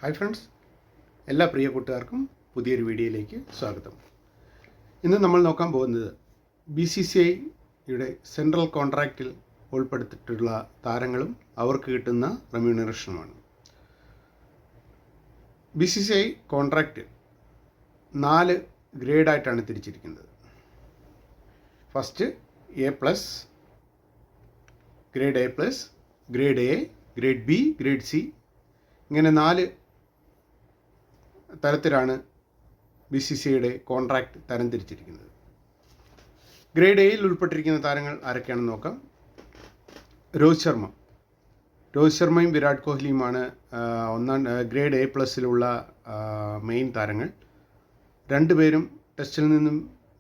Hi friends, എല്ലാ പ്രിയ കൂട്ടുകാർക്കും പുതിയൊരു വീഡിയോയിലേക്ക് സ്വാഗതം. ഇന്ന് നമ്മൾ നോക്കാൻ പോകുന്നത് BCCIയുടെ സെൻട്രൽ കോൺട്രാക്റ്റിൽ ഉൾപ്പെടുത്തിയിട്ടുള്ള താരങ്ങളും അവർക്ക് കിട്ടുന്ന റെമ്യൂണറേഷനുമാണ്. BCCI കോൺട്രാക്റ്റ് 4 ഗ്രേഡായിട്ടാണ് തിരിച്ചിരിക്കുന്നത്. First A+, grade A+, grade A, grade B, grade C, ഇങ്ങനെ 4 തരത്തിലാണ് BCCIയുടെ കോൺട്രാക്റ്റ് തരംതിരിച്ചിരിക്കുന്നത്. ഗ്രേഡ് എയിൽ ഉൾപ്പെട്ടിരിക്കുന്ന താരങ്ങൾ ആരൊക്കെയാണെന്ന് നോക്കാം. രോഹിത് ശർമ്മയും വിരാട് കോഹ്ലിയുമാണ് ഗ്രേഡ് A+ലുള്ള മെയിൻ താരങ്ങൾ. രണ്ടുപേരും ടെസ്റ്റിൽ നിന്നും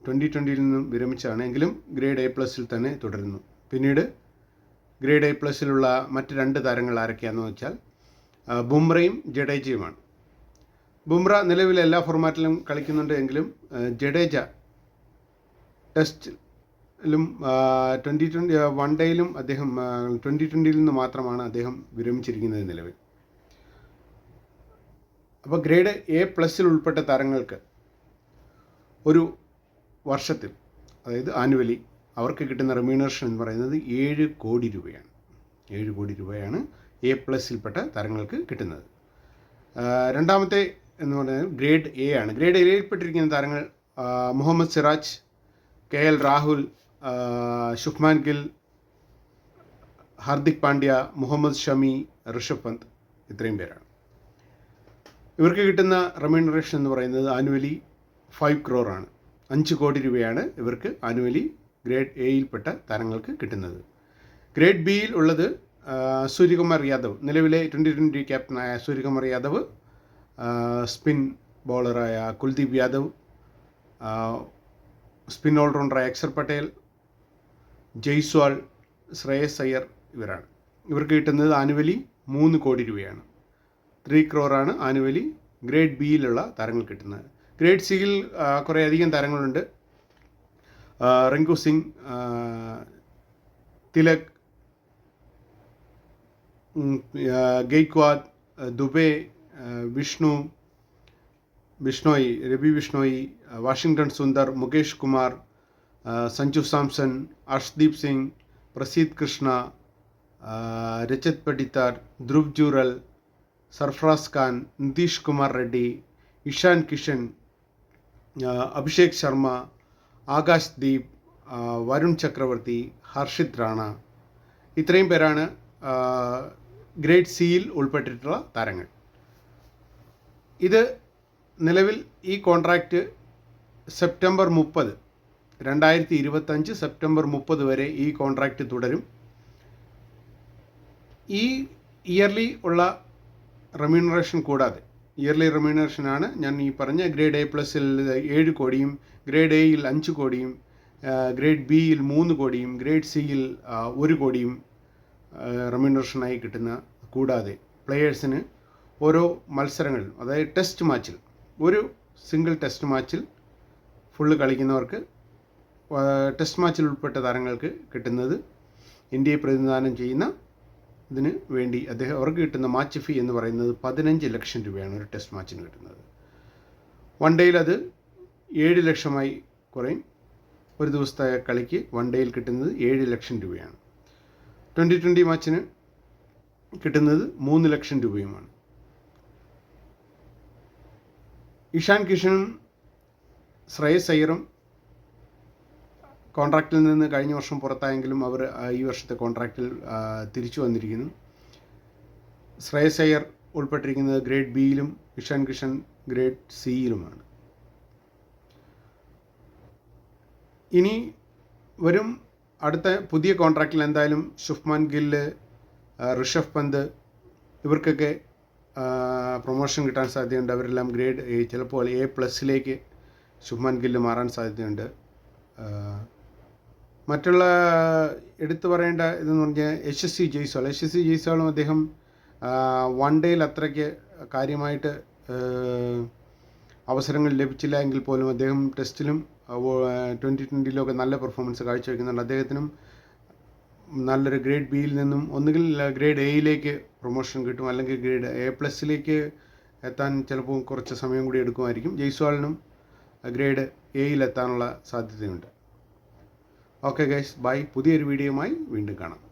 2020 നിന്നും വിരമിച്ചാണ്, എങ്കിലും ഗ്രേഡ് A+ൽ തന്നെ തുടരുന്നു. പിന്നീട് ഗ്രേഡ് A+ലുള്ള മറ്റ് 2 താരങ്ങൾ ആരൊക്കെയാണെന്ന് വെച്ചാൽ ബുംറയും ജഡേജയുമാണ്. ബുംറ നിലവിൽ എല്ലാ ഫോർമാറ്റിലും കളിക്കുന്നുണ്ട്, എങ്കിലും ജഡേജ ടെസ്റ്റിലും 2020 വൺ ഡേയിലും അദ്ദേഹം 2020 നിന്ന് മാത്രമാണ് അദ്ദേഹം വിരമിച്ചിരിക്കുന്നത് നിലവിൽ. അപ്പോൾ ഗ്രേഡ് A+ൽ ഉൾപ്പെട്ട താരങ്ങൾക്ക് ഒരു വർഷത്തിൽ, അതായത് ആനുവലി, അവർക്ക് കിട്ടുന്ന റെമ്യൂണറേഷൻ എന്ന് പറയുന്നത് 7 കോടി രൂപയാണ്. 7 കോടി രൂപയാണ് A+ൽപ്പെട്ട താരങ്ങൾക്ക് കിട്ടുന്നത്. രണ്ടാമത്തെ എന്ന് പറയുന്നത് ഗ്രേഡ് A ആണ്. ഗ്രേഡ് എയിൽപ്പെട്ടിരിക്കുന്ന താരങ്ങൾ മുഹമ്മദ് സിറാജ്, KL രാഹുൽ, ശുഭ്മാൻ ഗിൽ, ഹാർദിക് പാണ്ഡ്യ, മുഹമ്മദ് ഷമി, ഋഷഭ് പന്ത്, ഇത്രയും പേരാണ്. ഇവർക്ക് കിട്ടുന്ന റെമ്യൂണറേഷൻ എന്ന് പറയുന്നത് ആനുവലി 5 crore 5 കോടി രൂപയാണ് ഇവർക്ക് ആനുവലി ഗ്രേഡ് എയിൽപ്പെട്ട താരങ്ങൾക്ക് കിട്ടുന്നത്. ഗ്രേഡ് ബിയിൽ ഉള്ളത് സൂര്യകുമാർ യാദവ്, നിലവിലെ 2020 ക്യാപ്റ്റനായ സൂര്യകുമാർ യാദവ്, സ്പിൻ ബോളറായ കുൽദീപ് യാദവ്, സ്പിൻ ഓൾറൗണ്ടറായ അക്ഷർ പട്ടേൽ, ജയ്സ്വാൾ, ശ്രേയസ് അയ്യർ, ഇവരാണ്. ഇവർക്ക് കിട്ടുന്നത് ആനുവലി 3 കോടി രൂപയാണ്. 3 crore ആനുവലി ഗ്രേഡ് ബിയിലുള്ള താരങ്ങൾ കിട്ടുന്നത്. ഗ്രേഡ് സിയിൽ കുറേ അധികം താരങ്ങളുണ്ട്. റിങ്കു സിംഗ്, തിലക്, ഗെയ്ക്വാദ്, ദുബെ, രവി ബിഷ്ണോയി, വാഷിംഗ്ടൺ സുന്ദർ, മുകേഷ് കുമാർ, സഞ്ജു സാംസൺ, അർഷ്ദീപ് സിംഗ്, പ്രസീദ് കൃഷ്ണ, രജത് പടിത്താർ, ധ്രുവ് ജൂറൽ, സർഫറാസ് ഖാൻ, നിതീഷ് കുമാർ റെഡ്ഡി, ഇഷാൻ കിഷൻ, അഭിഷേക് ശർമ്മ, ആകാശ് ദീപ്, വരുൺ ചക്രവർത്തി, ഹർഷിത് റാണ, ഇത്രയും പേരാണ് ഗ്രേഡ് സിയിൽ ഉൾപ്പെട്ടിട്ടുള്ള താരങ്ങൾ. ഇത് നിലവിൽ ഈ കോൺട്രാക്റ്റ് സെപ്റ്റംബർ 30, 2025 സെപ്റ്റംബർ 30 വരെ ഈ കോൺട്രാക്റ്റ് തുടരും. ഈ ഇയർലി ഉള്ള റെമ്യൂണറേഷൻ കൂടാതെ, ഇയർലി റെമ്യൂണറേഷനാണ് ഞാൻ ഈ പറഞ്ഞ ഗ്രേഡ് A+ൽ 7 കോടിയും, ഗ്രേഡ് എയിൽ 5 കോടിയും, ഗ്രേഡ് ബിയിൽ 3 കോടിയും, ഗ്രേഡ് സിയിൽ 1 കോടിയും റെമ്യൂണറേഷനായി കിട്ടുന്ന. കൂടാതെ പ്ലെയേഴ്സിന് ഓരോ മത്സരങ്ങളിലും, അതായത് ടെസ്റ്റ് മാച്ചിൽ, ഒരു സിംഗിൾ ടെസ്റ്റ് മാച്ചിൽ ഫുള്ള് കളിക്കുന്നവർക്ക്, ടെസ്റ്റ് മാച്ചിൽ ഉൾപ്പെട്ട താരങ്ങൾക്ക് കിട്ടുന്നത്, ഇന്ത്യയെ പ്രതിനിധാനം ചെയ്യുന്ന ഇതിന് വേണ്ടി അവർക്ക് കിട്ടുന്ന മാച്ച് ഫീ എന്ന് പറയുന്നത് 15 ലക്ഷം രൂപയാണ് ഒരു ടെസ്റ്റ് മാച്ചിന് കിട്ടുന്നത്. വൺ ഡേയിൽ അത് 7 ലക്ഷമായി കുറയും. ഒരു ദിവസത്തെ കളിക്ക് വൺ ഡേയിൽ കിട്ടുന്നത് 7 ലക്ഷം രൂപയാണ്. 2020 മാച്ചിന് കിട്ടുന്നത് 3 ലക്ഷം രൂപയുമാണ്. ഇഷാൻ കിഷനും ശ്രേയസ് അയ്യറും കോൺട്രാക്റ്റിൽ നിന്ന് കഴിഞ്ഞ വർഷം പുറത്തായെങ്കിലും അവർ ഈ വർഷത്തെ കോൺട്രാക്റ്റിൽ തിരിച്ചു വന്നിരിക്കുന്നു. ശ്രേയസ് അയ്യർ ഉൾപ്പെട്ടിരിക്കുന്നത് ഗ്രേഡ് ബിയിലും ഇഷാൻ കിഷൻ ഗ്രേഡ് സിയിലുമാണ്. ഇനി വരും അടുത്ത പുതിയ കോൺട്രാക്റ്റിൽ എന്തായാലും ശുഭ്മാൻ ഗില്ല്, ഋഷഭ് പന്ത്, ഇവർക്കൊക്കെ പ്രൊമോഷൻ കിട്ടാൻ സാധ്യതയുണ്ട്. അവരെല്ലാം ഗ്രേഡ് ചിലപ്പോൾ A+ലേക്ക് ശുഭ്മാൻ ഗില്ല് മാറാൻ സാധ്യതയുണ്ട്. മറ്റുള്ള എടുത്തു പറയേണ്ട ഇതെന്ന് പറഞ്ഞാൽ യശസ്വി ജയ്സ്വാളും അദ്ദേഹം വൺ ഡേയിൽ അത്രയ്ക്ക് കാര്യമായിട്ട് അവസരങ്ങൾ ലഭിച്ചില്ല എങ്കിൽ പോലും അദ്ദേഹം ടെസ്റ്റിലും 2020 നല്ല പെർഫോമൻസ് കാഴ്ചവെക്കുന്നുണ്ട്. അദ്ദേഹത്തിനും നല്ലൊരു ഗ്രേഡ് ബിയിൽ നിന്നും ഒന്നുകിൽ ഗ്രേഡ് എയിലേക്ക് പ്രൊമോഷൻ കിട്ടും, അല്ലെങ്കിൽ ഗ്രേഡ് A+ലേക്ക് എത്താൻ ചിലപ്പോൾ കുറച്ച് സമയം കൂടി എടുക്കുമായിരിക്കും. ജയ്സ്വാളിനും ഗ്രേഡ് എയിലെത്താനുള്ള സാധ്യതയുണ്ട്. Okay guys, bye. പുതിയൊരു വീഡിയോയുമായി വീണ്ടും കാണാം.